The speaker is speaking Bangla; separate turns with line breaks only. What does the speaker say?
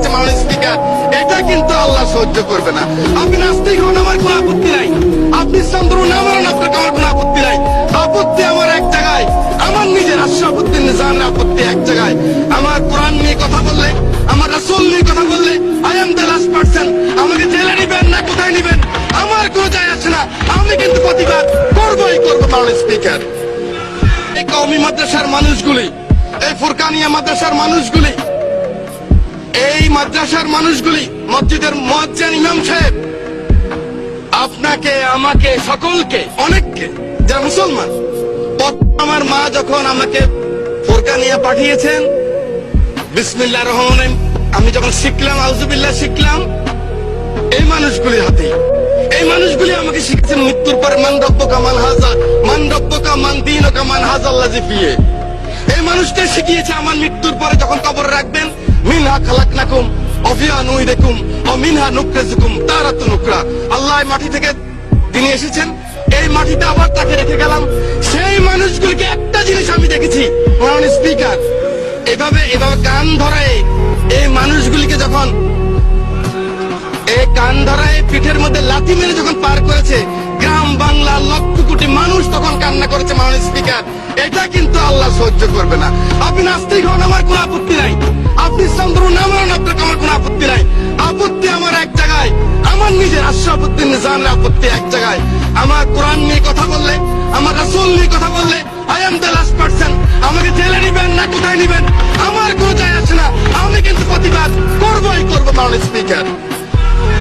মাননীয় স্পিকার, এটা কিন্তু আল্লাহ সহ্য করবে না। আপনি নাস্তিক হন, আমার কোনো আপত্তি নাই। আপনি ইসলাম ধর্ম না মানেন, আপনার আমার কোনো আপত্তি নাই। আপত্তি আমার এক জায়গায়, আমার নিজের আশরাফুদ্দিন নিজামের আপত্তি এক জায়গায়। আমার কোরআন নিয়ে কথা বললে, আমার রাসূল নিয়ে কথা বললে, I am the last person. আমাকে জেলে নিবেন না কোথায় নিবেন আমার কোনো যায় আসে না। আমি কিন্তু প্রতিবাদ করবই করবো। মাননীয় স্পিকার, এই কওমি মাদ্রাসার মানুষগুলি, এই ফুরকানিয়া মাদ্রাসার মানুষগুলি, এই মাদ্রাসার মানুষগুলি, মসজিদের মুয়াজ্জিন ইমাম সাহেব, আপনাকে, আমাকে, সকলকে, অনেককে, যারা মুসলমান, আমার মা যখন আমাকে ফুরকানিয়া পাঠিয়েছেন, বিসমিল্লাহির রহমানির রহিম আমি যখন শিখলাম, আউযুবিল্লাহ শিখলাম, এই মানুষগুলির হাতে, এই মানুষগুলি আমাকে শিখেছেন মৃত্যুর পরে মান রব্বুকা মান হাযা, মান রব্বুকা মান দীনুকা মান হাযাল্লাযী ফিহি। এই মানুষকে শিখিয়েছে আমার মৃত্যুর পরে যখন কবরে রাখবেন, মিনহা খালাকনাকুম ওয়া ফিহা নুইদুকুম ওয়া মিনহা নুখরিজুকুম তারাতান উখরা। আল্লাহ মাটি থেকে তিনি এসেছেন, এই মাটিতে আবার তাকে রেখে গেলাম। সেই মানুষগুলিকে একটা জিনিস আমি দেখেছি, মাননীয় স্পিকার, এভাবে কান ধরায় এই মানুষগুলিকে যখন এই কান ধরায় পিঠের মধ্যে লাথি মেরে যখন পার করেছে, গ্রাম বাংলার লক্ষ কোটি মানুষ তখন কান্না করেছে। মাননীয় স্পিকার, এটা কিন্তু আল্লাহ সহ্য করবে না। আপনি নাস্তিক হন, আমার কোনো আপত্তি নাই। আপনি ইসলাম ধর্ম না মানেন, আপনার আমার কোনো আপত্তি নাই। আপত্তি আমার এক জায়গায়, আমার নিজের আশরাফুদ্দিন নিজামের আপত্তি এক জায়গায়। আমার কোরআন নিয়ে কথা বললে, আমার রাসূল নিয়ে কথা বললে, I am the last person. আমাকে জেলে নিবেন না কোথায় নিবেন আমার কোনো যায় আসে না। আমি কিন্তু প্রতিবাদ করবই করবো। মাননীয় স্পিকার।